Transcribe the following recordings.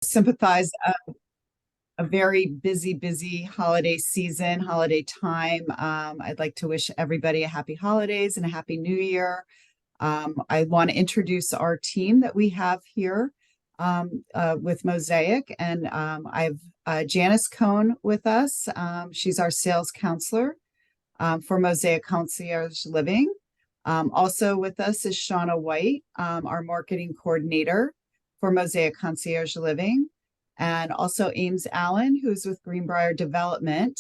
Sympathize a very busy holiday season, holiday time. I'd like to wish everybody a happy holidays and a happy new year. I want to introduce our team that we have here with Mosaic, and I have Janice Cohn with us. She's our sales counselor for Mosaic Concierge Living. Also with us is Shauna White, our marketing coordinator for Mosaic Concierge Living, and also Ames Allen, who's with Greenbrier Development.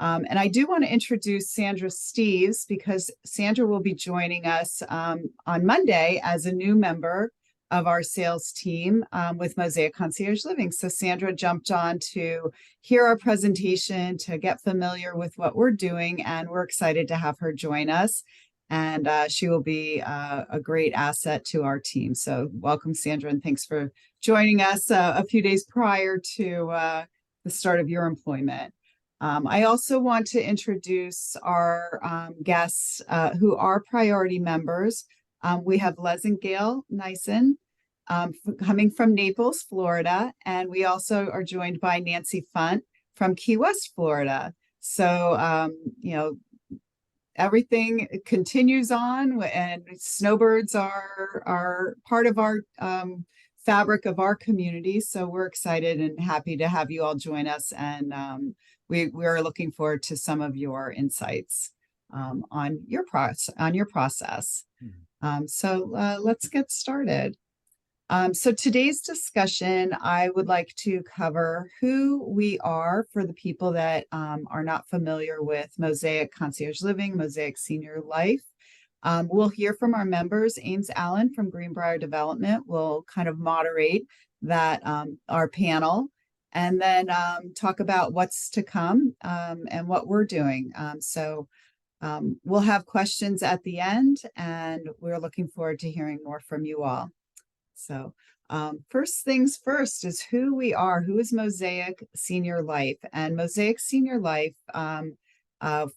And I do want to introduce Sandra Steves because Sandra will be joining us on Monday as a new member of our sales team with Mosaic Concierge Living. So Sandra jumped on to hear our presentation, to get familiar with what we're doing, and we're excited to have her join us. And she will be a great asset to our team. So welcome, Sandra, and thanks for joining us a few days prior to the start of your employment. I also want to introduce our guests who are priority members. We have Les and Gail Nyson coming from Naples, Florida, and we also are joined by Nancy Funt from Key West, Florida. So, everything continues on, and snowbirds are part of our fabric of our community. So we're excited and happy to have you all join us, and we're looking forward to some of your insights on your process. So let's get started. So today's discussion, I would like to cover who we are for the people that are not familiar with Mosaic Concierge Living, Mosaic Senior Life. We'll hear from our members. Ames Allen from Greenbrier Development will kind of moderate that our panel, and then talk about what's to come and what we're doing. So we'll have questions at the end, and we're looking forward to hearing more from you all. So first things first is who we are. Who is Mosaic Senior Life? And Mosaic Senior Life,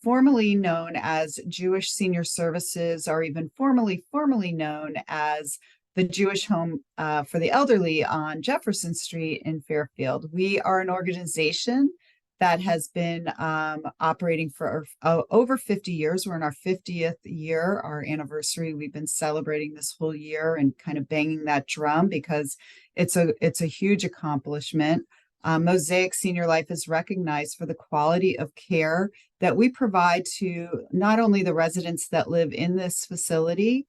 formerly known as Jewish Senior Services, or even formerly known as the Jewish Home for the Elderly on Jefferson Street in Fairfield. We are an organization that has been operating for over 50 years. We're in our 50th year, our anniversary. We've been celebrating this whole year and kind of banging that drum because it's a huge accomplishment. Mosaic Senior Life is recognized for the quality of care that we provide to not only the residents that live in this facility,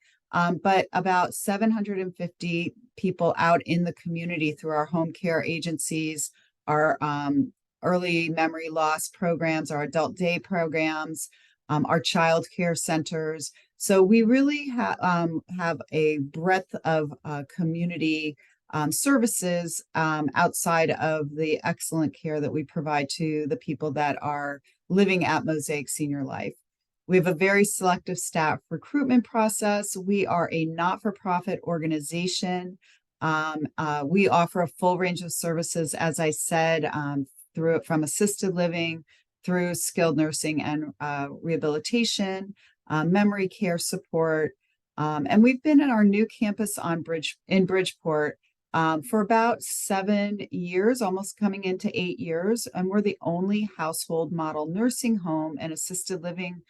but about 750 people out in the community through our home care agencies, our early memory loss programs, our adult day programs, our child care centers. So we really have a breadth of community services outside of the excellent care that we provide to the people that are living at Mosaic Senior Life. We have a very selective staff recruitment process. We are a not-for-profit organization. We offer a full range of services, as I said, from assisted living through skilled nursing and rehabilitation, memory care support. And we've been in our new campus in Bridgeport for about 7 years, almost coming into 8 years. And we're the only household model nursing home and assisted living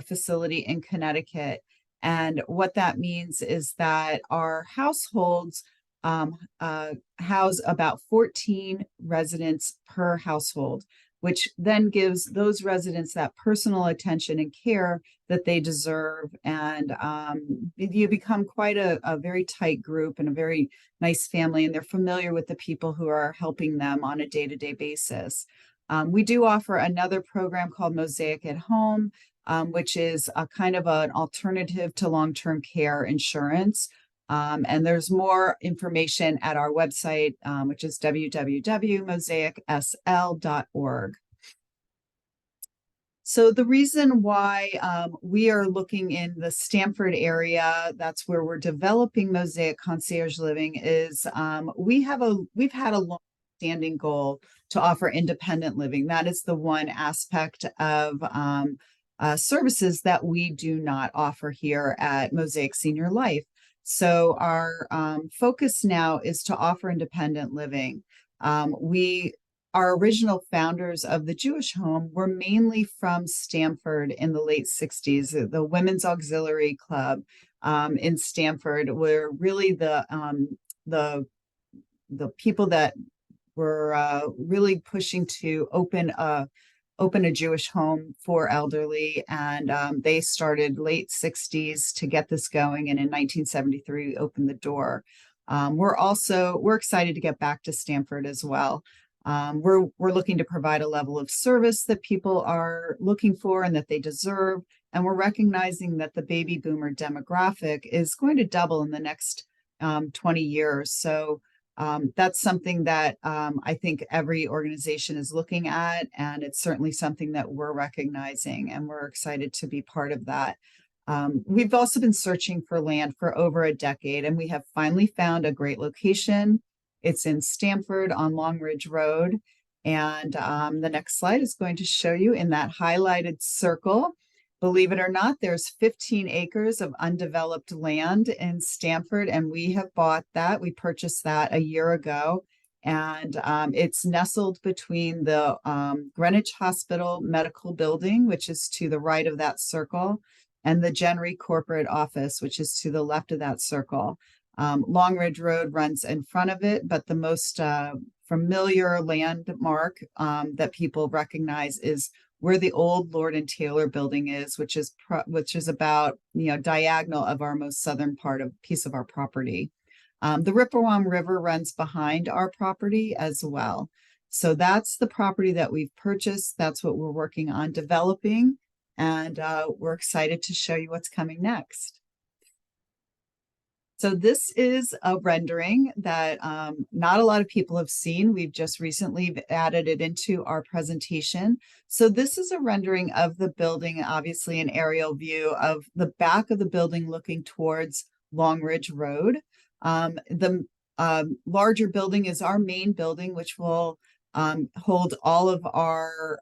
facility in Connecticut. And what that means is that our households house about 14 residents per household, which then gives those residents that personal attention and care that they deserve. And you become quite a very tight group and a very nice family, and they're familiar with the people who are helping them on a day-to-day basis. We do offer another program called Mosaic at Home, which is a kind of an alternative to long-term care insurance. And there's more information at our website, which is www.mosaicsl.org. So the reason why we are looking in the Stamford area, that's where we're developing Mosaic Concierge Living, is we've had a long-standing goal to offer independent living. That is the one aspect of services that we do not offer here at Mosaic Senior Life. So our focus now is to offer independent living. We Our original founders of the Jewish home were mainly from Stamford in the late 60s. The Women's Auxiliary Club in Stamford were really the the people that were really pushing to open a Jewish home for elderly, and they started late 60s to get this going, and in 1973 we opened the door. We're excited to get back to Stamford as well. We're looking to provide a level of service that people are looking for and that they deserve, and we're recognizing that the baby boomer demographic is going to double in the next 20 years. So that's something that I think every organization is looking at, and it's certainly something that we're recognizing, and we're excited to be part of that. We've also been searching for land for over a decade, and we have finally found a great location. It's in Stamford on Long Ridge Road, and the next slide is going to show you in that highlighted circle. Believe it or not, there's 15 acres of undeveloped land in Stamford, and we have bought that. We purchased that a year ago, and it's nestled between the Greenwich Hospital Medical Building, which is to the right of that circle, and the Genry Corporate Office, which is to the left of that circle. Long Ridge Road runs in front of it, but the most familiar landmark that people recognize is where the old Lord and Taylor building is, which is about diagonal of our most southern piece of our property. The Ripperwan River runs behind our property as well. So that's the property that we've purchased. That's what we're working on developing, and we're excited to show you what's coming next. So this is a rendering that not a lot of people have seen. We've just recently added it into our presentation. So this is a rendering of the building, obviously an aerial view of the back of the building looking towards Long Ridge Road. The larger building is our main building, which will hold all of our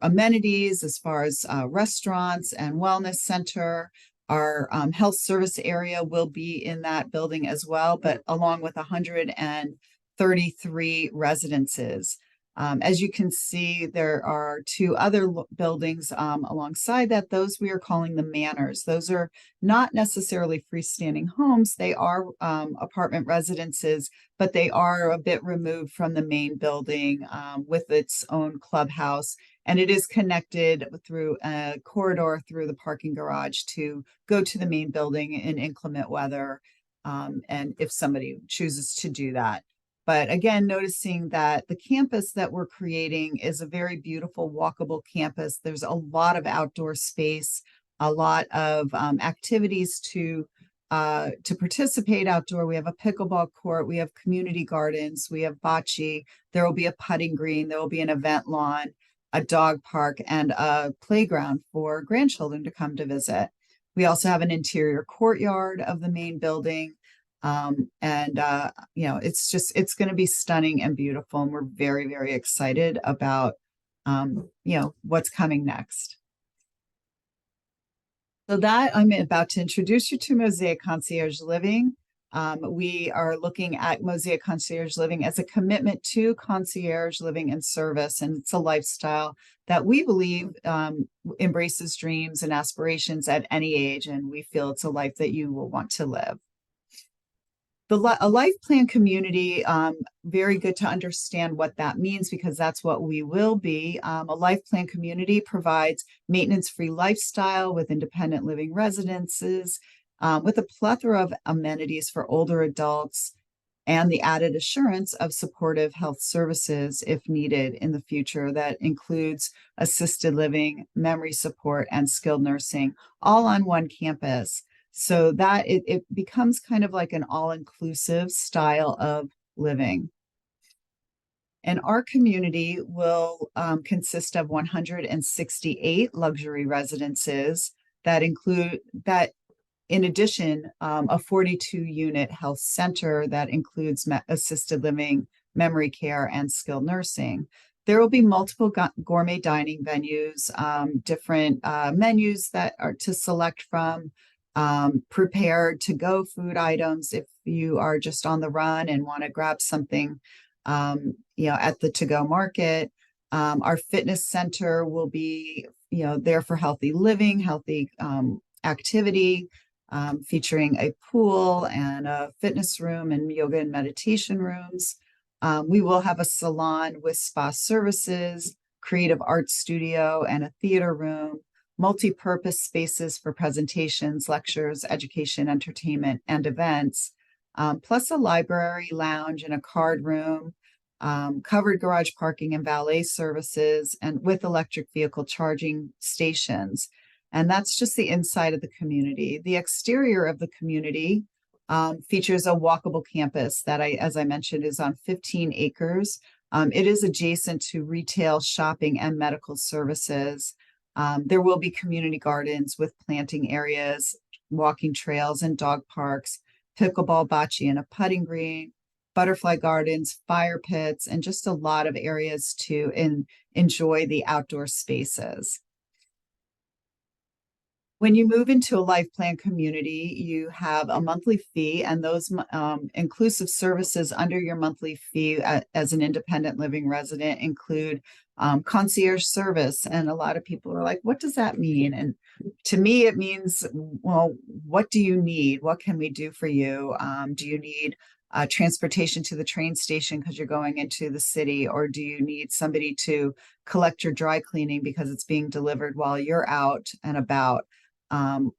amenities as far as restaurants and wellness center. Our health service area will be in that building as well, but along with 133 residences. As you can see, there are two other buildings alongside that. Those we are calling the manors. Those are not necessarily freestanding homes. They are apartment residences, but they are a bit removed from the main building with its own clubhouse. And it is connected through a corridor through the parking garage to go to the main building in inclement weather, and if somebody chooses to do that. But again, noticing that the campus that we're creating is a very beautiful walkable campus. There's a lot of outdoor space, a lot of activities to participate outdoor. We have a pickleball court, we have community gardens, we have bocce, there will be a putting green, there will be an event lawn, a dog park, and a playground for grandchildren to come to visit. We also have an interior courtyard of the main building. It's going to be stunning and beautiful, and we're very, very excited about what's coming next. So that I'm about to introduce you to Mosaic Concierge Living. We are looking at Mosaic Concierge Living as a commitment to concierge living and service, and it's a lifestyle that we believe embraces dreams and aspirations at any age, and we feel it's a life that you will want to live. A life plan community, very good to understand what that means, because that's what we will be. A life plan community provides maintenance-free lifestyle with independent living residences, with a plethora of amenities for older adults, and the added assurance of supportive health services if needed in the future. That includes assisted living, memory support, and skilled nursing, all on one campus. So that it becomes kind of like an all-inclusive style of living. And our community will consist of 168 luxury residences that include that. In addition, a 42-unit health center that includes assisted living, memory care, and skilled nursing. There will be multiple gourmet dining venues, different menus that are to select from, prepared to go food items if you are just on the run and want to grab something at the to-go market. Our fitness center will be, there for healthy living, healthy activity, featuring a pool and a fitness room and yoga and meditation rooms. We will have a salon with spa services, creative art studio, and a theater room, multi-purpose spaces for presentations, lectures, education, entertainment, and events, plus a library, lounge, and a card room, covered garage parking and valet services, and with electric vehicle charging stations. And that's just the inside of the community. The exterior of the community features a walkable campus that as I mentioned, is on 15 acres. It is adjacent to retail, shopping, and medical services. There will be community gardens with planting areas, walking trails, and dog parks, pickleball, bocce, and a putting green, butterfly gardens, fire pits, and just a lot of areas to enjoy the outdoor spaces. When you move into a life plan community, you have a monthly fee, and those inclusive services under your monthly fee as an independent living resident include concierge service. And a lot of people are like, what does that mean? And to me, it means, well, what do you need? What can we do for you? Do you need transportation to the train station because you're going into the city, or do you need somebody to collect your dry cleaning because it's being delivered while you're out and about?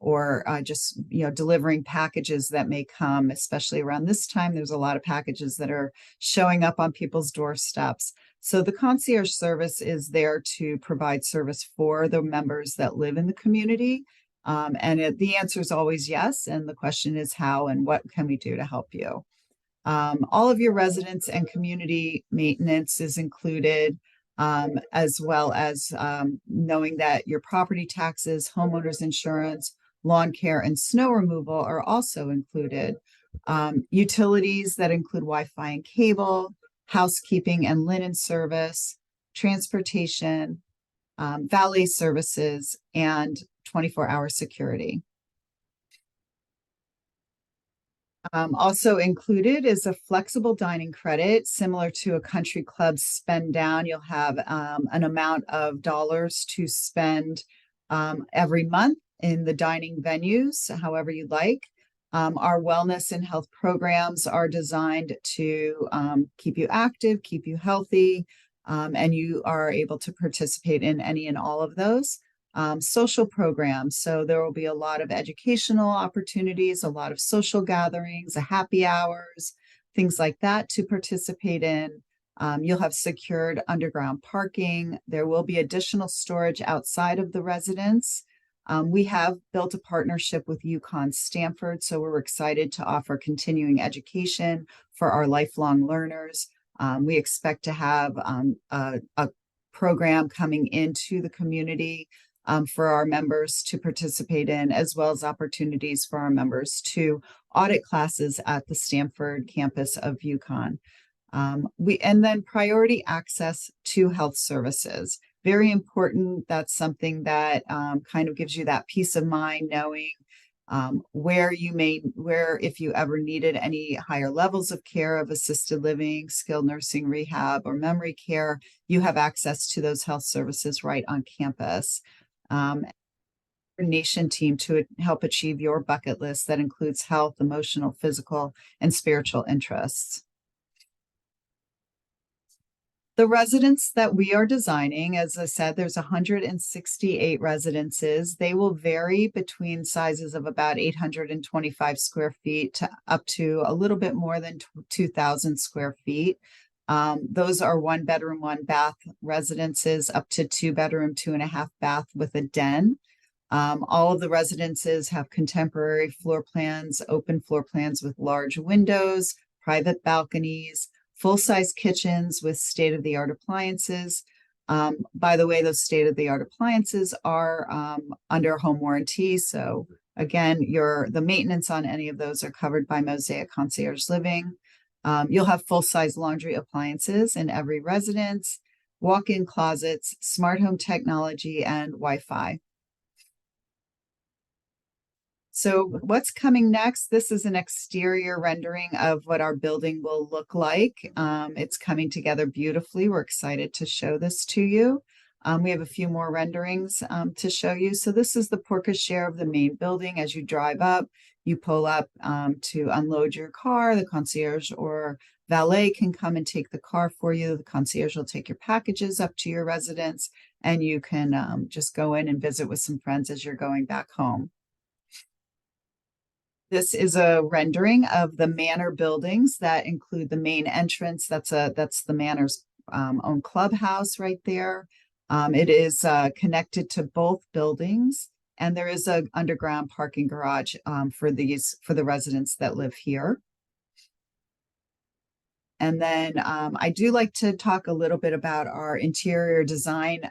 Or just delivering packages that may come, especially around this time. There's a lot of packages that are showing up on people's doorsteps. So the concierge service is there to provide service for the members that live in the community. And the answer is always yes. And the question is how and what can we do to help you? All of your residents and community maintenance is included, as well as knowing that your property taxes, homeowners insurance, lawn care, and snow removal are also included. Utilities that include Wi-Fi and cable, housekeeping and linen service, transportation, valet services, and 24-hour security. Also included is a flexible dining credit, similar to a country club spend down. You'll have an amount of dollars to spend every month in the dining venues, however you like. Our wellness and health programs are designed to keep you active, keep you healthy, and you are able to participate in any and all of those. Social programs. So there will be a lot of educational opportunities, a lot of social gatherings, happy hours, things like that to participate in. You'll have secured underground parking. There will be additional storage outside of the residence. We have built a partnership with UConn Stanford, so we're excited to offer continuing education for our lifelong learners. We expect to have a program coming into the community for our members to participate in, as well as opportunities for our members to audit classes at the Stanford campus of UConn. And then priority access to health services. Very important. That's something that kind of gives you that peace of mind, knowing where if you ever needed any higher levels of care of assisted living, skilled nursing, rehab, or memory care, you have access to those health services right on campus. Nation team to help achieve your bucket list that includes health, emotional, physical, and spiritual interests. The residents that we are designing, as I said, there's 168 residences. They will vary between sizes of about 825 square feet to up to a little bit more than 2,000 square feet. Those are 1 bedroom, 1 bath residences, up to 2 bedroom, 2.5 bath with a den. All of the residences have contemporary floor plans, open floor plans with large windows, private balconies, full-size kitchens with state-of-the-art appliances. By the way, those state-of-the-art appliances are under home warranty. So again, the maintenance on any of those are covered by Mosaic Concierge Living. You'll have full-size laundry appliances in every residence, walk-in closets, smart home technology, and Wi-Fi. So what's coming next? This is an exterior rendering of what our building will look like. It's coming together beautifully. We're excited to show this to you. We have a few more renderings to show you. So this is the porte cochere of the main building. As you drive up, you pull up to unload your car. The concierge or valet can come and take the car for you. The concierge will take your packages up to your residence, and you can just go in and visit with some friends as you're going back home. This is a rendering of the manor buildings that include the main entrance. That's the manor's own clubhouse right there. It is connected to both buildings, and there is an underground parking garage for the residents that live here. And then I do like to talk a little bit about our interior design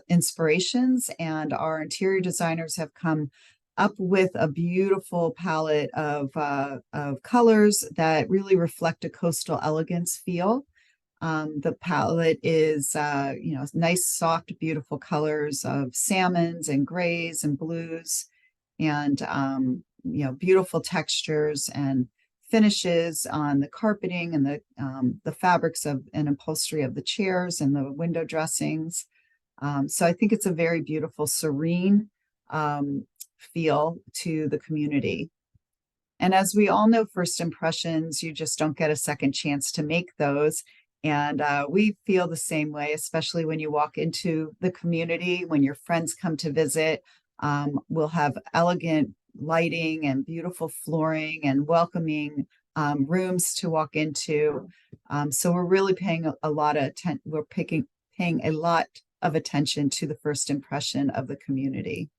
inspirations, and our interior designers have come up with a beautiful palette of colors that really reflect a coastal elegance feel. The palette is, nice, soft, beautiful colors of salmons and grays and blues, and, beautiful textures and finishes on the carpeting and the fabrics of and upholstery of the chairs and the window dressings. So I think it's a very beautiful, serene feel to the community. And as we all know, first impressions, you just don't get a second chance to make those. And we feel the same way, especially when you walk into the community, when your friends come to visit. We'll have elegant lighting and beautiful flooring and welcoming rooms to walk into. So we're really paying a lot of attention. We're paying a lot of attention to the first impression of the community.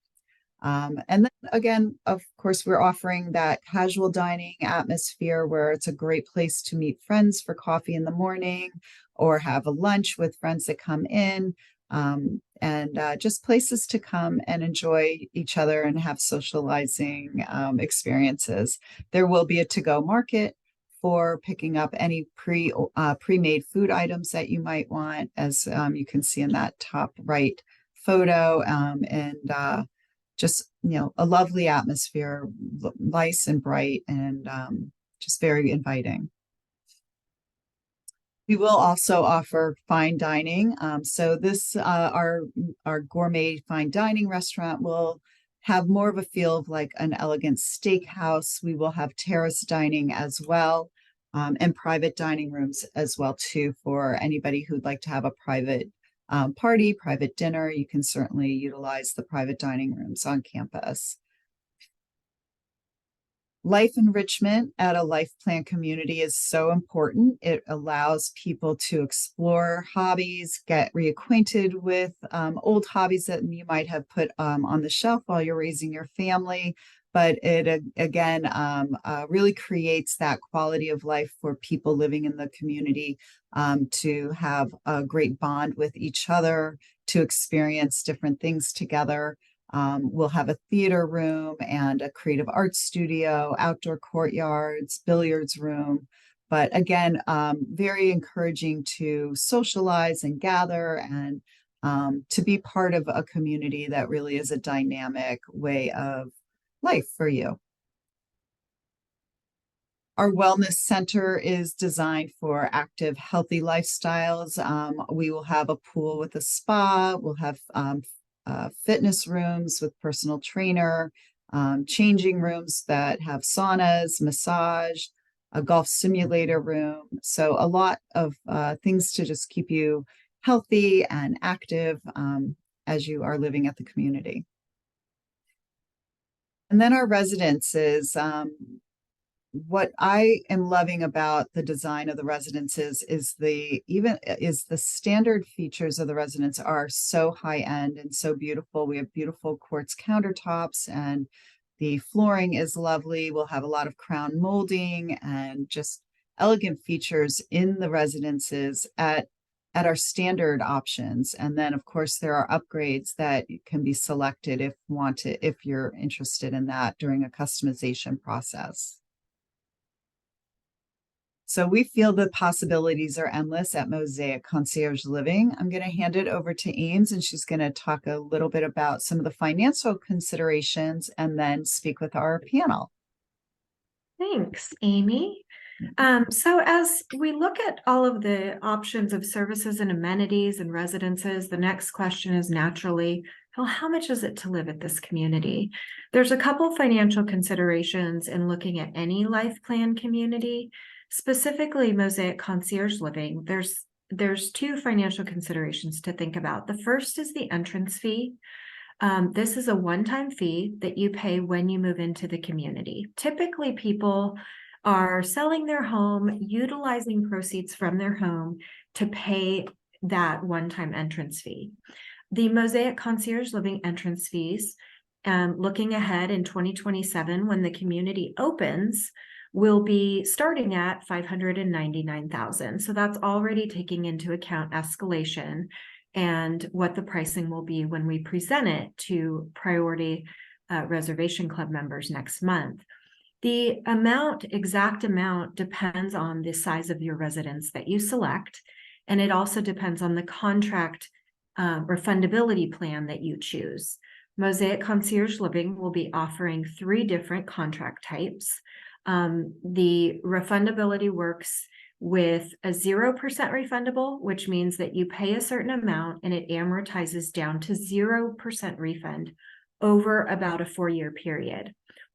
And then again, of course, we're offering that casual dining atmosphere where it's a great place to meet friends for coffee in the morning or have a lunch with friends that come in, and just places to come and enjoy each other and have socializing experiences. There will be a to-go market for picking up any pre-made food items that you might want, as you can see in that top right photo, and just, a lovely atmosphere, nice and bright, and just very inviting. We will also offer fine dining. So this, our gourmet fine dining restaurant will have more of a feel of like an elegant steakhouse. We will have terrace dining as well, and private dining rooms as well too, for anybody who'd like to have a private party, private dinner. You can certainly utilize the private dining rooms on campus. Life enrichment at a life plan community is so important. It allows people to explore hobbies, get reacquainted with old hobbies that you might have put on the shelf while you're raising your family. But it again really creates that quality of life for people living in the community, to have a great bond with each other, to experience different things together. We'll have a theater room and a creative arts studio, outdoor courtyards, billiards room. But again, very encouraging to socialize and gather, and to be part of a community that really is a dynamic way of life for you. Our wellness center is designed for active, healthy lifestyles. We will have a pool with a spa. We'll have fitness rooms with personal trainer, changing rooms that have saunas, massage, a golf simulator room. So a lot of things to just keep you healthy and active as you are living at the community. And then our residences. What I am loving about the design of the residences is the standard features of the residence are so high end and so beautiful. We have beautiful quartz countertops, and the flooring is lovely. We'll have a lot of crown molding and just elegant features in the residences at our standard options. And then of course there are upgrades that can be selected if you're interested in that during a customization process. So we feel the possibilities are endless at Mosaic Concierge Living. I'm going to hand it over to Ames, and she's going to talk a little bit about some of the financial considerations and then speak with our panel. Thanks, Amy. So as we look at all of the options of services and amenities and residences, the next question is naturally, well, how much is it to live at this community? There's a couple financial considerations in looking at any life plan community, specifically Mosaic Concierge Living. There's two financial considerations to think about. The first is the entrance fee. This is a one-time fee that you pay when you move into the community. Typically, people are selling their home, utilizing proceeds from their home to pay that one-time entrance fee. The Mosaic Concierge Living entrance fees, looking ahead in 2027 when the community opens, will be starting at $599,000. So that's already taking into account escalation and what the pricing will be when we present it to Priority Reservation Club members next month. The exact amount depends on the size of your residence that you select, and it also depends on the contract refundability plan that you choose. Mosaic Concierge Living will be offering 3 different contract types. The refundability works with a 0% refundable, which means that you pay a certain amount and it amortizes down to 0% refund over about a 4-year period.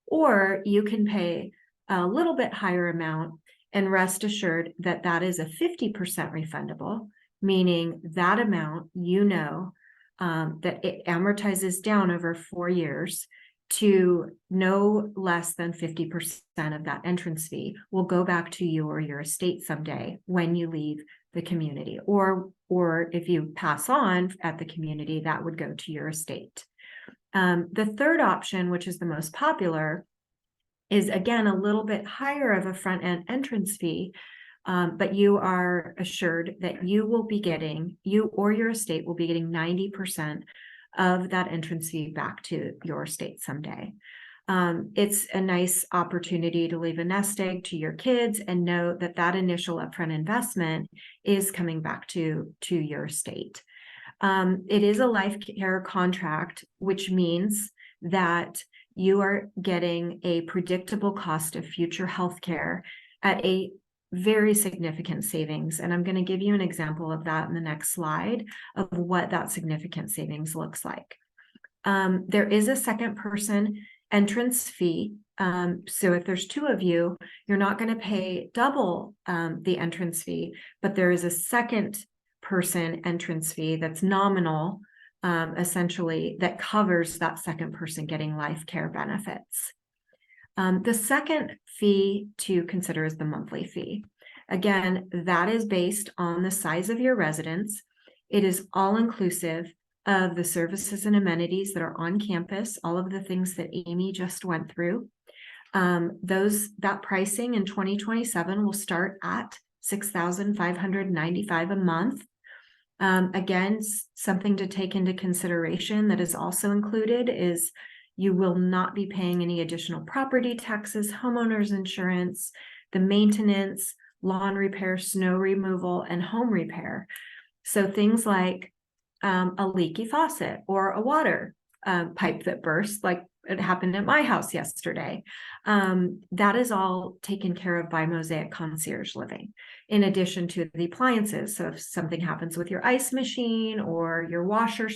Or you can pay a little bit higher amount and rest assured that that is a 50% refundable, meaning that amount, that it amortizes down over 4 years to no less than 50% of that entrance fee will go back to you or your estate someday when you leave the community. Or if you pass on at the community, that would go to your estate. The third option, which is the most popular, is again a little bit higher of a front end entrance fee, but you are assured that you or your estate will be getting 90% of that entrance fee back to your estate someday. It's a nice opportunity to leave a nest egg to your kids and know that that initial upfront investment is coming back to your estate. It is a life care contract, which means that you are getting a predictable cost of future health care at a very significant savings. And I'm going to give you an example of that in the next slide of what that significant savings looks like. There is a second person entrance fee. So if there's 2 of you, you're not going to pay double the entrance fee, but there is a second person entrance fee that's nominal, essentially, that covers that second person getting life care benefits. The second fee to consider is the monthly fee. Again, that is based on the size of your residence. It is all inclusive of the services and amenities that are on campus, all of the things that Amy just went through. That pricing in 2027 will start at $6,595 a month. Again, something to take into consideration that is also included is you will not be paying any additional property taxes, homeowners insurance, the maintenance, lawn repair, snow removal, and home repair. So things like a leaky faucet or a water pipe that burst, like it happened at my house yesterday. That is all taken care of by Mosaic Concierge Living, in addition to the appliances. So if something happens with your ice machine or your washer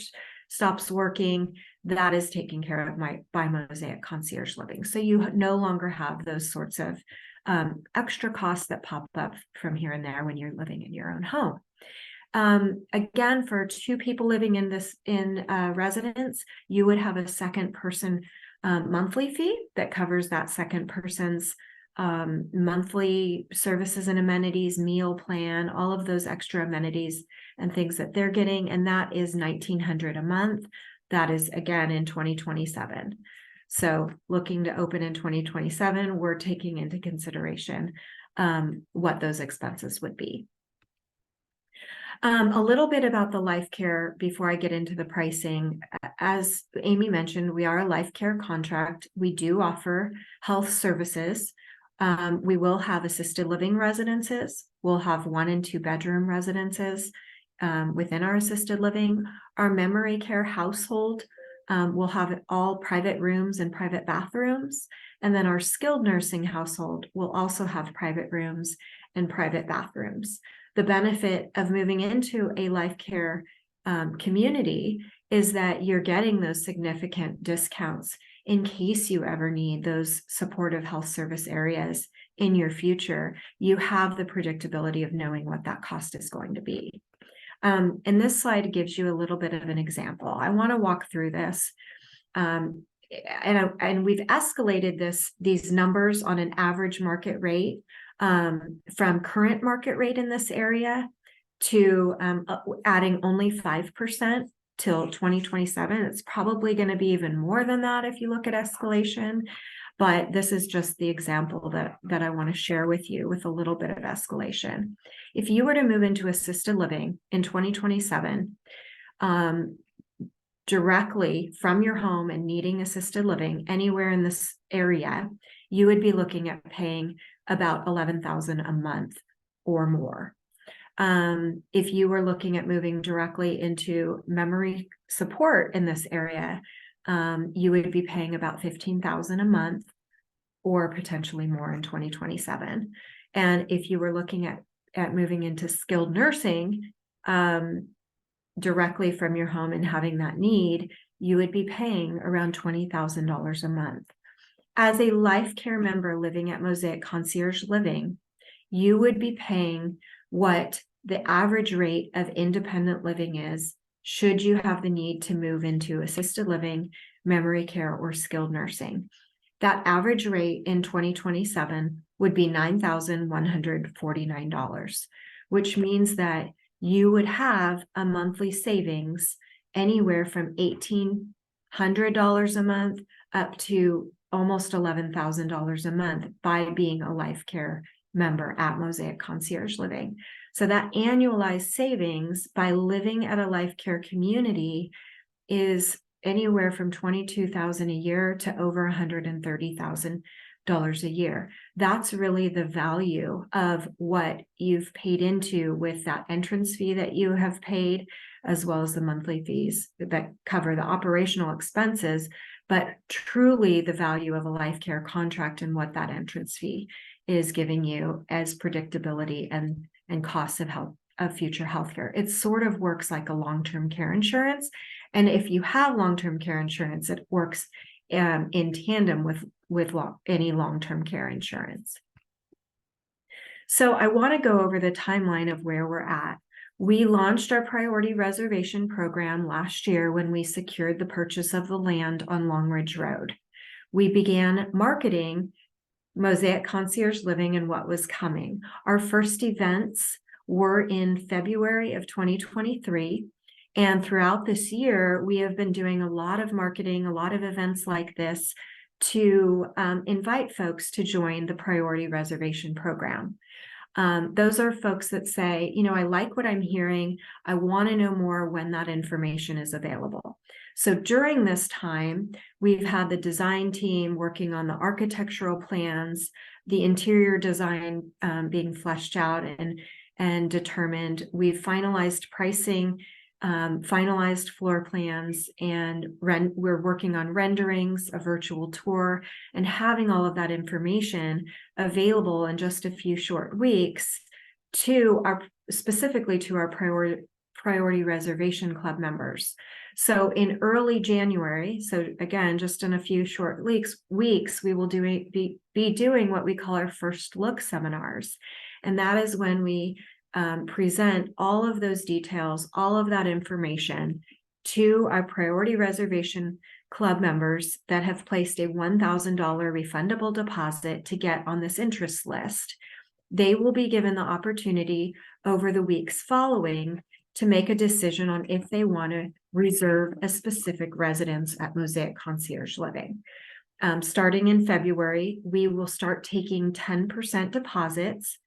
stops working, that is taken care of by Mosaic Concierge Living. So you no longer have those sorts of extra costs that pop up from here and there when you're living in your own home. Again, for 2 people living in residence, you would have a second person monthly fee that covers that second person's monthly services and amenities, meal plan, all of those extra amenities and things that they're getting, and that is $1,900 a month. That is again in 2027. So looking to open in 2027, we're taking into consideration what those expenses would be. A little bit about the life care before I get into the pricing. As Amy mentioned, we are a life care contract. We do offer health services. We will have assisted living residences. We'll have 1 and 2 bedroom residences within our assisted living. Our memory care household will have all private rooms and private bathrooms. And then our skilled nursing household will also have private rooms and private bathrooms. The benefit of moving into a life care community is that you're getting those significant discounts in case you ever need those supportive health service areas in your future. You have the predictability of knowing what that cost is going to be. And this slide gives you a little bit of an example. I want to walk through this. And we've escalated these numbers on an average market rate from current market rate in this area to adding only 5% till 2027. It's probably going to be even more than that if you look at escalation. But this is just the example that I want to share with you with a little bit of escalation. If you were to move into assisted living in 2027, directly from your home and needing assisted living anywhere in this area, you would be looking at paying about $11,000 a month or more. If you were looking at moving directly into memory support in this area, you would be paying about $15,000 a month or potentially more in 2027. And if you were looking at moving into skilled nursing directly from your home and having that need, you would be paying around $20,000 a month. As a life care member living at Mosaic Concierge Living, you would be paying what the average rate of independent living is should you have the need to move into assisted living, memory care, or skilled nursing. That average rate in 2027 would be $9,149, which means that you would have a monthly savings anywhere from $1,800 a month up to almost $11,000 a month by being a life care member at Mosaic Concierge Living. So that annualized savings by living at a life care community is anywhere from $22,000 a year to over $130,000 a year. That's really the value of what you've paid into with that entrance fee that you have paid, as well as the monthly fees that cover the operational expenses, but truly the value of a life care contract and what that entrance fee is giving you as predictability and costs of future healthcare. It sort of works like a long-term care insurance. And if you have long-term care insurance, it works in tandem with any long-term care insurance. So I want to go over the timeline of where we're at. We launched our priority reservation program last year when we secured the purchase of the land on Long Ridge Road. We began marketing Mosaic Concierge Living and what was coming. Our first events were in February of 2023. And throughout this year, we have been doing a lot of marketing, a lot of events like this to invite folks to join the priority reservation program. Those are folks that say, I like what I'm hearing. I want to know more when that information is available. So during this time, we've had the design team working on the architectural plans, the interior design being fleshed out and determined. We've finalized pricing, finalized floor plans, and we're working on renderings, a virtual tour, and having all of that information available in just a few short weeks specifically to our priority reservation club members. So in early January, so again, just in a few short weeks, we will be doing what we call our first look seminars. And that is when we present all of those details, all of that information to our priority reservation club members that have placed a $1,000 refundable deposit to get on this interest list. They will be given the opportunity over the weeks following to make a decision on if they want to reserve a specific residence at Mosaic Concierge Living. Starting in February, we will start taking 10% deposits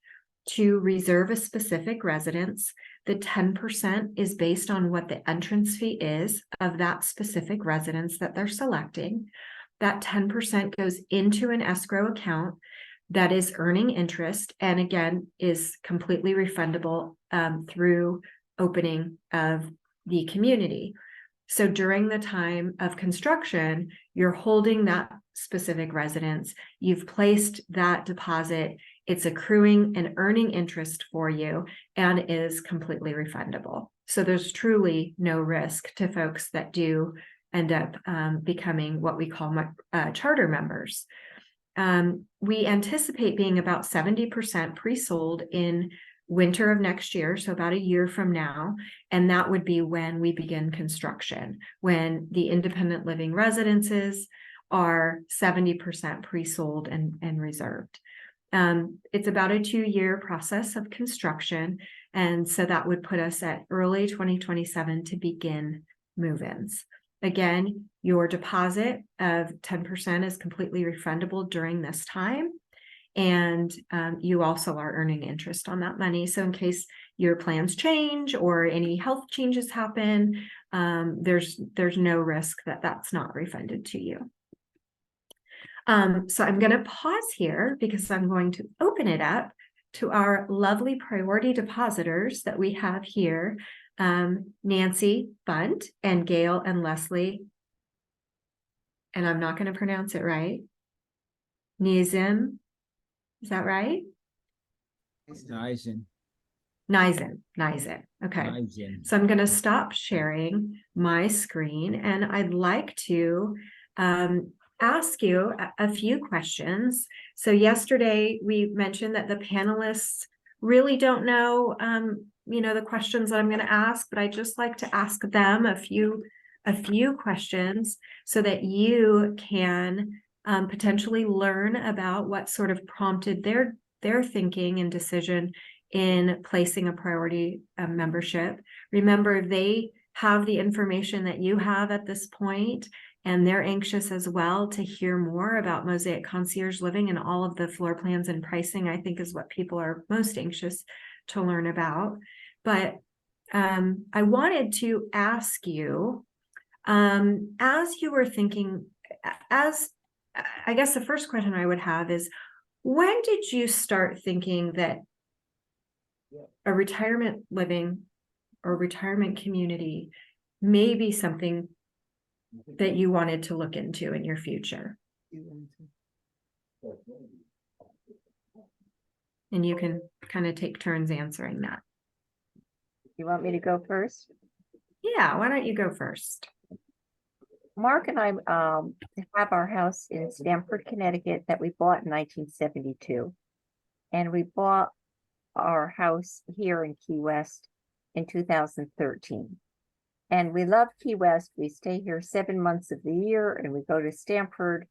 to reserve a specific residence. The 10% is based on what the entrance fee is of that specific residence that they're selecting. That 10% goes into an escrow account that is earning interest, and again, is completely refundable through opening of the community. So during the time of construction, you're holding that specific residence, you've placed that deposit, it's accruing and earning interest for you, and is completely refundable. So there's truly no risk to folks that do end up becoming what we call charter members. We anticipate being about 70% pre-sold in winter of next year, so about a year from now, and that would be when we begin construction, when the independent living residences are 70% pre-sold and reserved. It's about a 2-year process of construction, and so that would put us at early 2027 to begin move-ins. Again, your deposit of 10% is completely refundable during this time. And you also are earning interest on that money. So in case your plans change or any health changes happen, there's no risk that that's not refunded to you. So I'm going to pause here because I'm going to open it up to our lovely priority depositors that we have here. Nancy Bunt and Gail and Leslie, and I'm not going to pronounce it right. Nizim, is that right? Nizim. Okay. Nizim. So I'm going to stop sharing my screen, and I'd like to ask you a few questions. So yesterday we mentioned that the panelists really don't know the questions that I'm going to ask, but I just like to ask them a few questions so that you can potentially learn about what sort of prompted their thinking and decision in placing a priority membership. Remember, they have the information that you have at this point, and they're anxious as well to hear more about Mosaic Concierge Living, and all of the floor plans and pricing, I think, is what people are most anxious to learn about. But I wanted to ask you, as you were thinking, I guess the first question I would have is, when did you start thinking that a retirement living or retirement community may be something that you wanted to look into in your future? And you can kind of take turns answering that. You want me to go first? Yeah, why don't you go first? Mark and I have our house in Stamford, Connecticut that we bought in 1972. And we bought our house here in Key West in 2013. And we love Key West. We stay here 7 months of the year, and we go to Stamford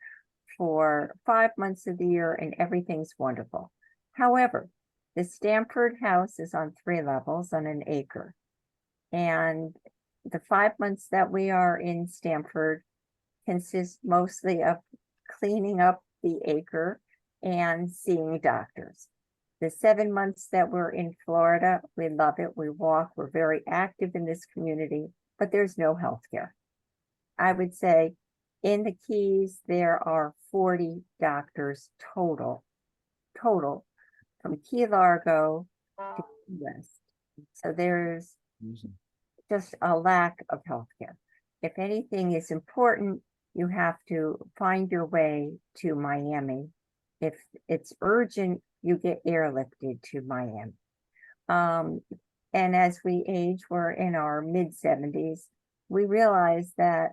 for 5 months of the year, and everything's wonderful. However, the Stamford house is on 3 levels on an acre. And the 5 months that we are in Stamford consist mostly of cleaning up the acre and seeing doctors. The 7 months that we're in Florida, we love it. We walk, we're very active in this community, but there's no health care. I would say in the Keys, there are 40 doctors total, from Key Largo to Key West. So there's just a lack of healthcare. If anything is important, you have to find your way to Miami. If it's urgent, you get airlifted to Miami. And as we age, we're in our mid-70s, we realize that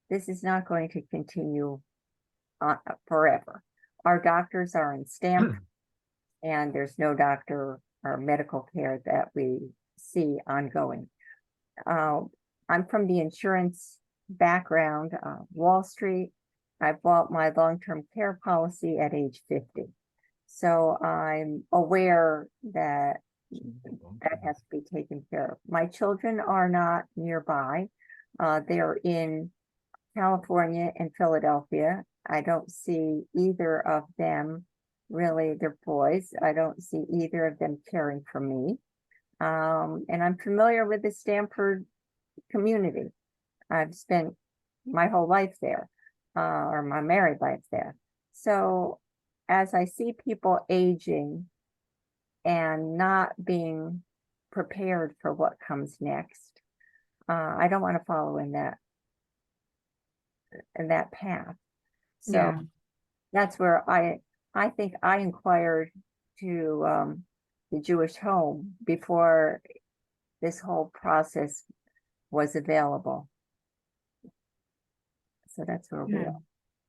this is not going to continue forever. Our doctors are in Stamford, and there's no doctor or medical care that we see ongoing. I'm from the insurance background, Wall Street. I bought my long-term care policy at age 50. So I'm aware that that has to be taken care of. My children are not nearby. They're in California and Philadelphia. I don't see either of them, really, they're boys. I don't see either of them caring for me. And I'm familiar with the Stamford community. I've spent my whole life there, or my married life there. So as I see people aging and not being prepared for what comes next, I don't want to follow in that path. So Yeah. that's where I think I inquired to the Jewish home before this whole process was available. So that's where we Good. are.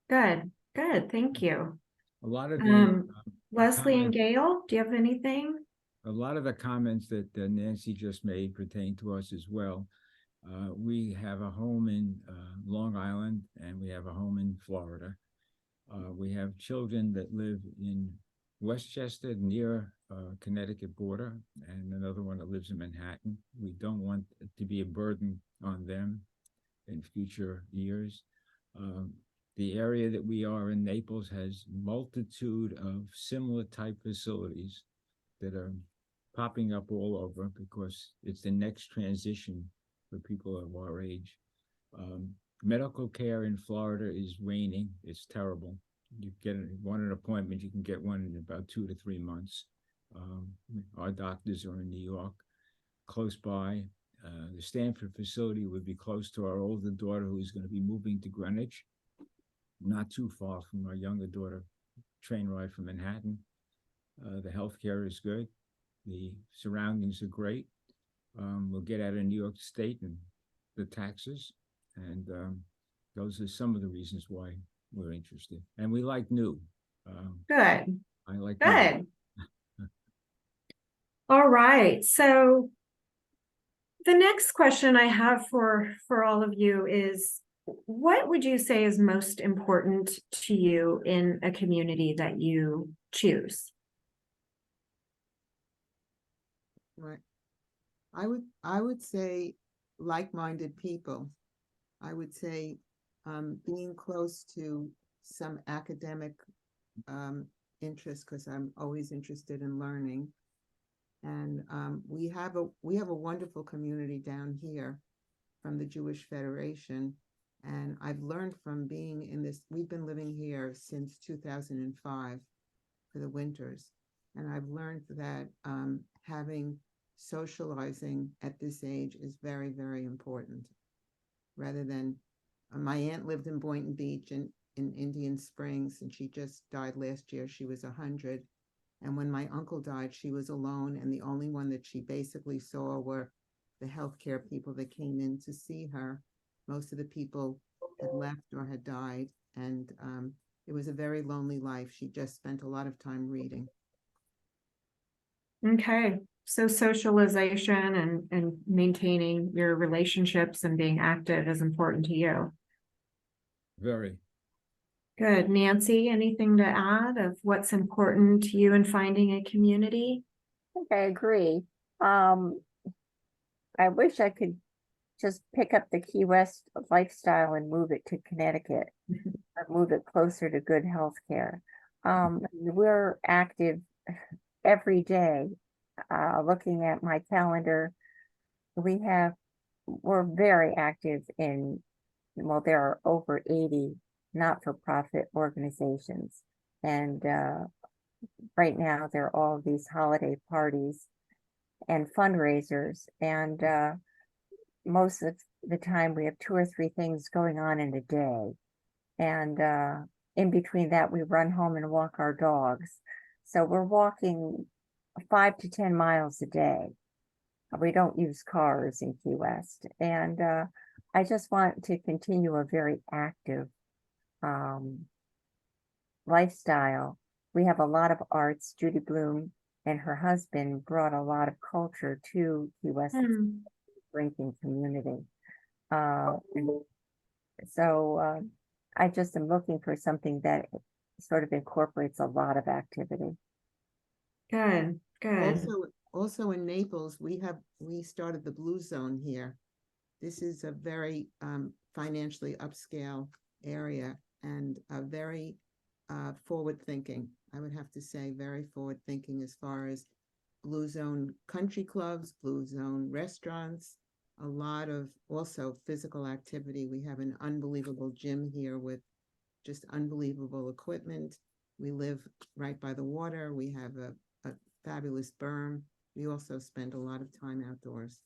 Good, good, thank you. A lot of the Leslie and comments- Gail, do you have anything? a lot of the comments that Nancy just made pertain to us as well. We have a home in Long Island and we have a home in Florida. We have children that live in Westchester near Connecticut border, and another one that lives in Manhattan. We don't want it to be a burden on them in future years. The area that we are in, Naples, has multitude of similar type facilities that are popping up all over because it's the next transition for people of our age. Medical care in Florida is waning. It's terrible. You want an appointment, you can get one in about 2 to 3 months. Our doctors are in New York, close by. The Stanford facility would be close to our older daughter, who's going to be moving to Greenwich, not too far from our younger daughter, train ride from Manhattan. The healthcare is good. The surroundings are great. We'll get out of New York State and the taxes. And those are some of the reasons why we're interested. And we like new. Good, I like good. All right, so the next question I have for all of you is, what would you say is most important to you in a community that you choose? Right. I would say like-minded people. I would say being close to some academic interest, because I'm always interested in learning. And we have a wonderful community down here from the Jewish Federation. And I've learned from being in this, we've been living here since 2005 for the winters. And I've learned that socializing at this age is very, very important. Rather than, my aunt lived in Boynton Beach in Indian Springs, and she just died last year. She was 100. And when my uncle died, she was alone. And the only one that she basically saw were the healthcare people that came in to see her. Most of the people had left or had died. And it was a very lonely life. She just spent a lot of time reading. Okay, so socialization and maintaining your relationships and being active is important to you. Very. Good. Nancy, anything to add of what's important to you in finding a community? I think I agree. I wish I could just pick up the Key West lifestyle and move it to Connecticut, or move it closer to good health care. We're active every day. Looking at my calendar, we're very active in, well, there are over 80 not-for-profit organizations. And right now there are all these holiday parties and fundraisers. And most of the time we have 2 or 3 things going on in a day. And in between that, we run home and walk our dogs. So we're walking 5 to 10 miles a day. We don't use cars in Key West. And I just want to continue a very active lifestyle. We have a lot of arts. Judy Bloom and her husband brought a lot of culture to Key West drinking community. So I just am looking for something that sort of incorporates a lot of activity. Good, good. Also in Naples, we started the Blue Zone here. This is a very financially upscale area and a very forward thinking. I would have to say very forward thinking as far as Blue Zone country clubs, Blue Zone restaurants, a lot of also physical activity. We have an unbelievable gym here with just unbelievable equipment. We live right by the water. We have a fabulous berm. We also spend a lot of time outdoors.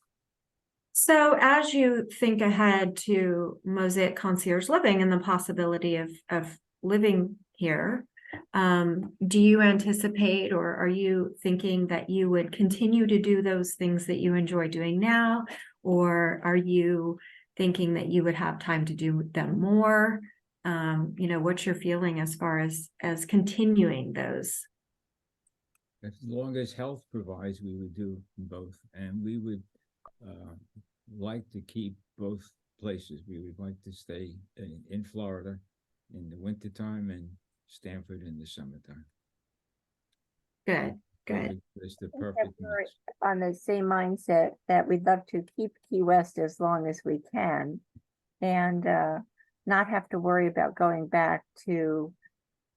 So as you think ahead to Mosaic Concierge Living and the possibility of living here, do you anticipate, or are you thinking that you would continue to do those things that you enjoy doing now? Or are you thinking that you would have time to do them more? What's your feeling as far as continuing those? As long as health provides, we would do both, and we would like to keep both places. We would like to stay in Florida in the wintertime and Stanford in the summertime. Good, good. It's the I think that perfect we're mix. on the same mindset that we'd love to keep Key West as long as we can and not have to worry about going back to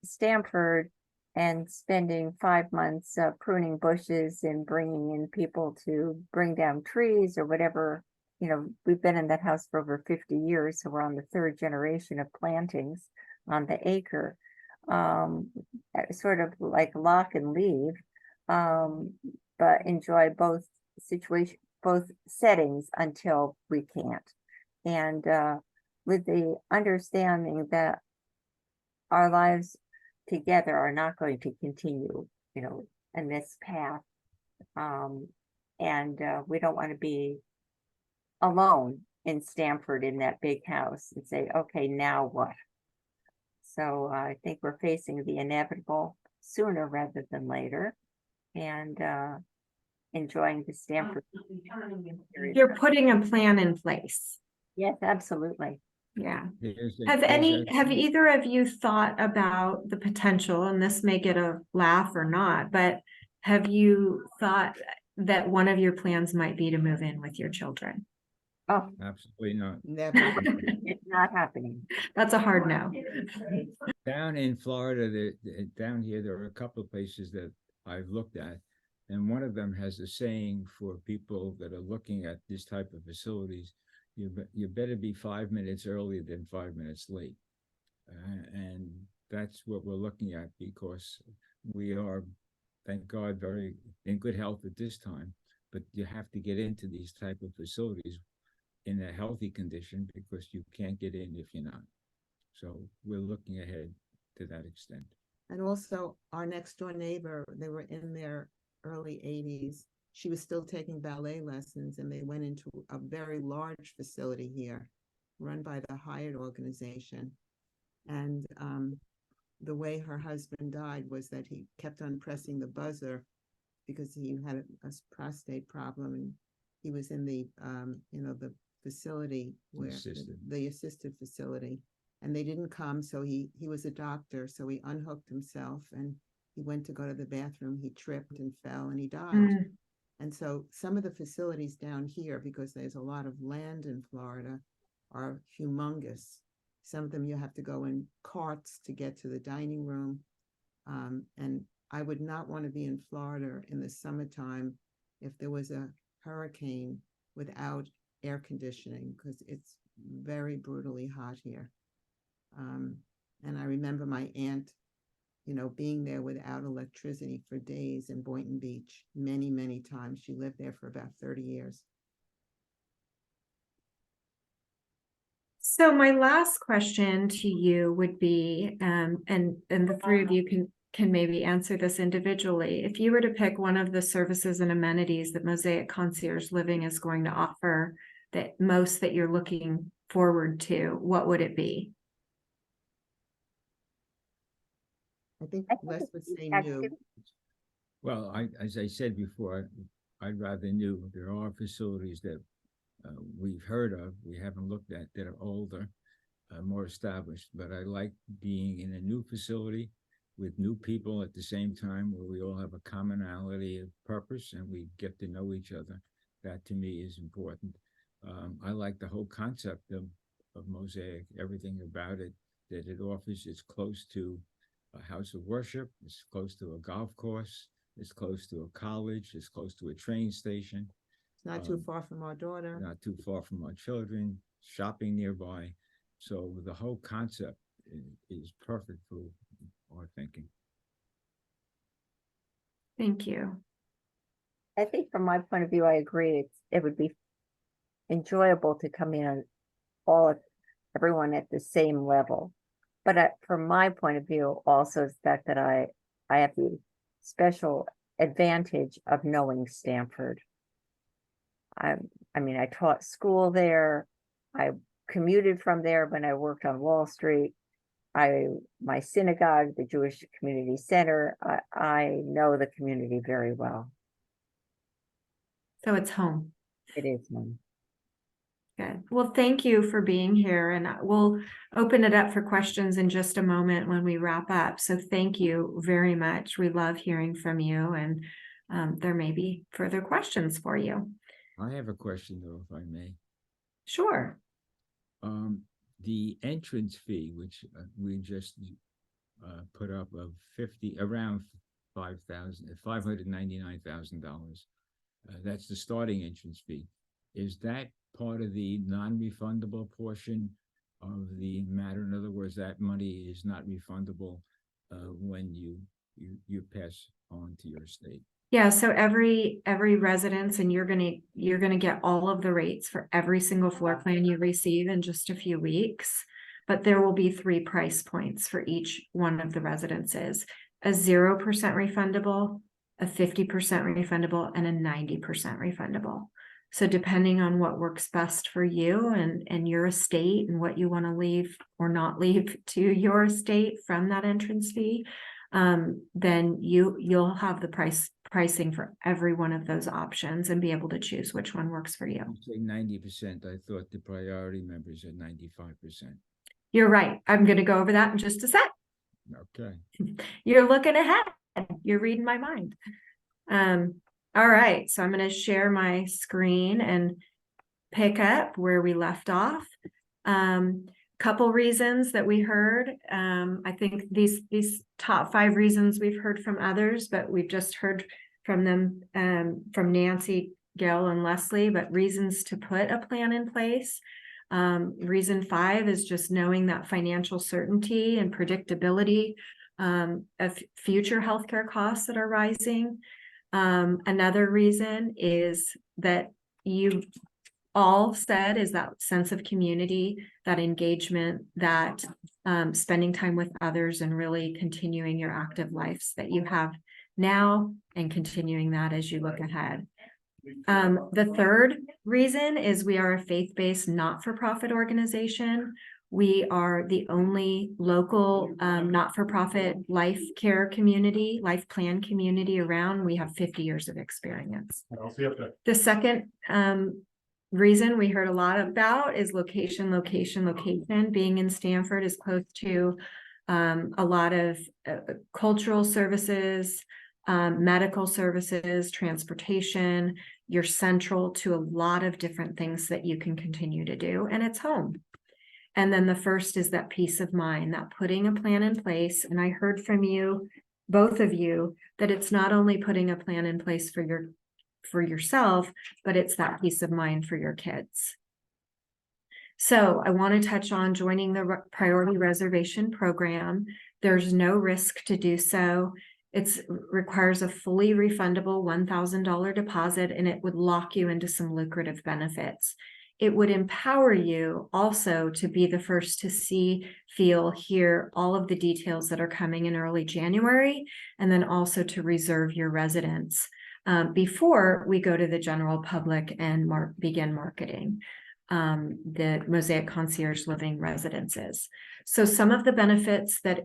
Stanford and spending 5 months pruning bushes and bringing in people to bring down trees or whatever. We've been in that house for over 50 years, so we're on the 3rd generation of plantings on the acre. Sort of like lock and leave, but enjoy both settings until we can't. And with the understanding that our lives together are not going to continue, in this path. And we don't want to be alone in Stanford in that big house and say, okay, now what? So I think we're facing the inevitable sooner rather than later, and enjoying the Stanford experience. You're putting a plan in place. Yes, absolutely. Yeah. There's Have a- either of you thought about the potential, and this may get a laugh or not, but have you thought that one of your plans might be to move in with your children? Oh, Absolutely not. Never. it's not happening. That's a hard no. Down in Florida, down here, there are a couple of places that I've looked at, and one of them has a saying for people that are looking at this type of facilities: you better be 5 minutes early than 5 minutes late. And that's what we're looking at, because we are, thank God, very in good health at this time. But you have to get into these type of facilities in a healthy condition, because you can't get in if you're not. So we're looking ahead to that extent. And also our next door neighbor, they were in their early 80s. She was still taking ballet lessons, and they went into a very large facility here run by the Hyatt organization. And the way her husband died was that he kept on pressing the buzzer because he had a prostate problem, and he was in the the facility where the assisted facility, and they didn't come. So he was a doctor, so he unhooked himself and he went to go to the bathroom. He tripped and fell and he died. And so some of the facilities down here, because there's a lot of land in Florida, are humongous. Some of them you have to go in carts to get to the dining room. And I would not want to be in Florida in the summertime if there was a hurricane without air conditioning, because it's very brutally hot here. And I remember my aunt, being there without electricity for days in Boynton Beach, many, many times. She lived there for about 30 years. So my last question to you would be, and the three of you can maybe answer this individually. If you were to pick one of the services and amenities that Mosaic Concierge Living is going to offer that you're looking forward to, what would it be? I think Les would say new. Well, as I said before, I'd rather new. There are facilities that we've heard of, we haven't looked at, that are older, more established. But I like being in a new facility with new people at the same time, where we all have a commonality of purpose and we get to know each other. That to me is important. I like the whole concept of Mosaic, everything about it that it offers. It's close to a house of worship, it's close to a golf course, it's close to a college, it's close to a train station. It's not too far from our daughter. Not too far from our children, shopping nearby. So the whole concept is perfect for our thinking. Thank you. I think from my point of view, I agree. It would be enjoyable to come in on everyone at the same level. But from my point of view, also is the fact that I have the special advantage of knowing Stanford. I mean, I taught school there. I commuted from there when I worked on Wall Street. My synagogue, the Jewish Community Center, I know the community very well. So it's home. It is one. Good. Well, thank you for being here, and we'll open it up for questions in just a moment when we wrap up. So thank you very much. We love hearing from you, and there may be further questions for you. I have a question though, if I may. Sure. The entrance fee, which we just put up of around $599,000. That's the starting entrance fee. Is that part of the non-refundable portion of the matter? In other words, that money is not refundable when you pass on to your estate. Yeah, so every residence, and you're gonna get all of the rates for every single floor plan you receive in just a few weeks. But there will be 3 price points for each one of the residences: a 0% refundable, a 50% refundable, and a 90% refundable. So depending on what works best for you and your estate and what you want to leave or not leave to your estate from that entrance fee, then you'll have the pricing for every one of those options and be able to choose which one works for you. You say 90%. I thought the priority members are 95%. You're right. I'm going to go over that in just a sec. Okay. You're looking ahead. You're reading my mind. All right. So I'm going to share my screen and pick up where we left off. Couple reasons that we heard. I think these top 5 reasons we've heard from others, but we've just heard from them, from Nancy, Gail, and Leslie, but reasons to put a plan in place. Reason 5 is just knowing that financial certainty and predictability of future healthcare costs that are rising. Another reason is that you all said is that sense of community, that engagement, that spending time with others and really continuing your active lives that you have now and continuing that as you look ahead. The third reason is we are a faith-based not-for-profit organization. We are the only local not-for-profit life care community, life plan community around. We have 50 years of experience. The second reason we heard a lot about is location. Being in Stanford is close to a lot of cultural services, medical services, transportation. You're central to a lot of different things that you can continue to do, and it's home. And then the first is that peace of mind, that putting a plan in place. And I heard from you, both of you, that it's not only putting a plan in place for yourself, but it's that peace of mind for your kids. So I want to touch on joining the priority reservation program. There's no risk to do so. It requires a fully refundable $1,000 deposit, and it would lock you into some lucrative benefits. It would empower you also to be the first to see, feel, hear all of the details that are coming in early January, and then also to reserve your residence before we go to the general public and begin marketing the Mosaic Concierge Living residences. So some of the benefits that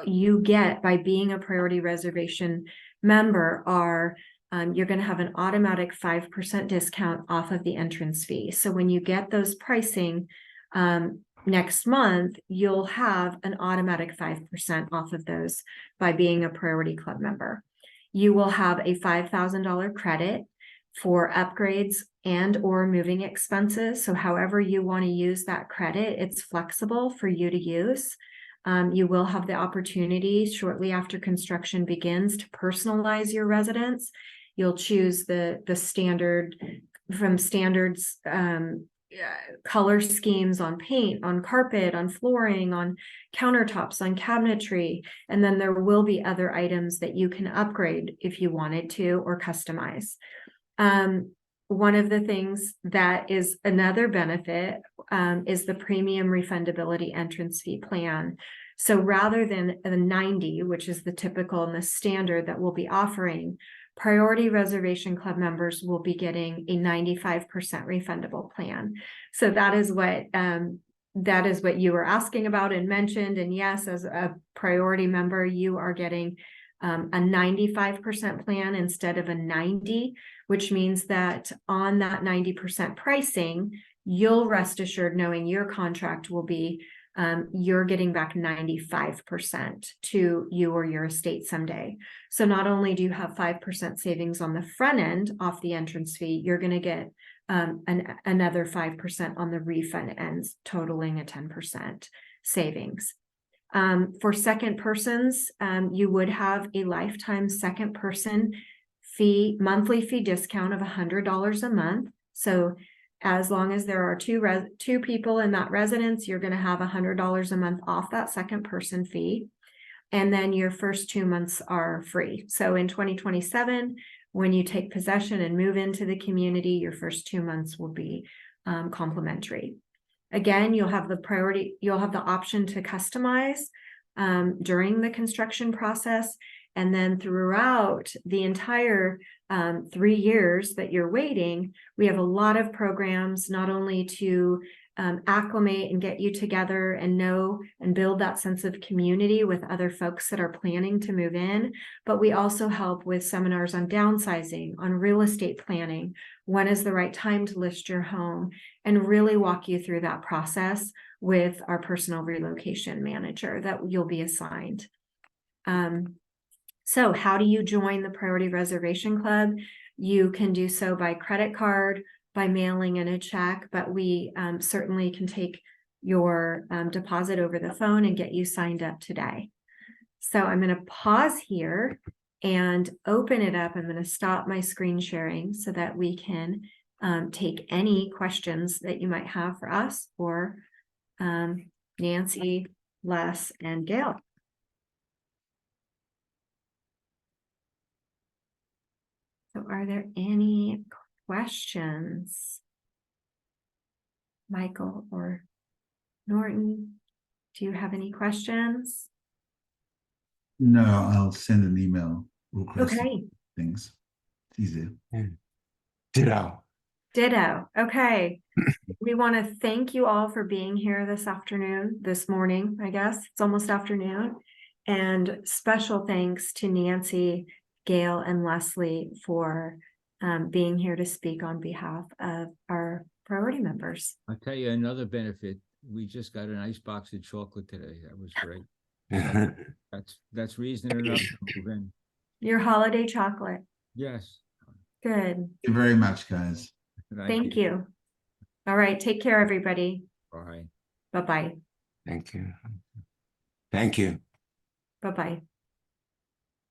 you get by being a priority reservation member are you're going to have an automatic 5% discount off of the entrance fee. So when you get those pricing next month, you'll have an automatic 5% off of those by being a priority club member. You will have a $5,000 credit for upgrades and or moving expenses. So however you want to use that credit, it's flexible for you to use. You will have the opportunity shortly after construction begins to personalize your residence. You'll choose the standard from standards color schemes on paint, on carpet, on flooring, on countertops, on cabinetry. And then there will be other items that you can upgrade if you wanted to or customize. One of the things that is another benefit is the premium refundability entrance fee plan. So rather than the 90, which is the typical and the standard that we'll be offering, Priority Reservation Club members will be getting a 95% refundable plan. So that is what you were asking about and mentioned. And yes, as a priority member, you are getting a 95% plan instead of a 90, which means that on that 90% pricing, you'll rest assured knowing your contract will be you're getting back 95% to you or your estate someday. So not only do you have 5% savings on the front end off the entrance fee, you're going to get another 5% on the refund ends, totaling a 10% savings. For second persons, you would have a lifetime second person monthly fee discount of $100 a month. So as long as there are two people in that residence, you're going to have $100 a month off that second person fee. And then your first 2 months are free. So in 2027, when you take possession and move into the community, your first 2 months will be complimentary. Again, you'll have the option to customize during the construction process. And then throughout the entire 3 years that you're waiting, we have a lot of programs, not only to acclimate and get you together and know and build that sense of community with other folks that are planning to move in, but we also help with seminars on downsizing, on real estate planning, when is the right time to list your home, and really walk you through that process with our personal relocation manager that you'll be assigned. So how do you join the Priority Reservation Club? You can do so by credit card, by mailing in a check, but we certainly can take your deposit over the phone and get you signed up today. So I'm going to pause here and open it up. I'm going to stop my screen sharing so that we can take any questions that you might have for us or Nancy, Les, and Gail. So are there any questions? Michael or Norton, do you have any questions? No, I'll send an email requesting Okay. things. It's easy. Ditto. Ditto. Okay. We want to thank you all for being here this morning, I guess. It's almost afternoon. And special thanks to Nancy, Gail, and Leslie for being here to speak on behalf of our priority members. I'll tell you another benefit. We just got a nice box of chocolate today. That was great. That's reason enough to move in. Your holiday chocolate. Yes. Good. Thank you very much, guys. Thank you. All right. Take care, everybody. Bye. Bye-bye. Thank you. Thank you. Bye-bye.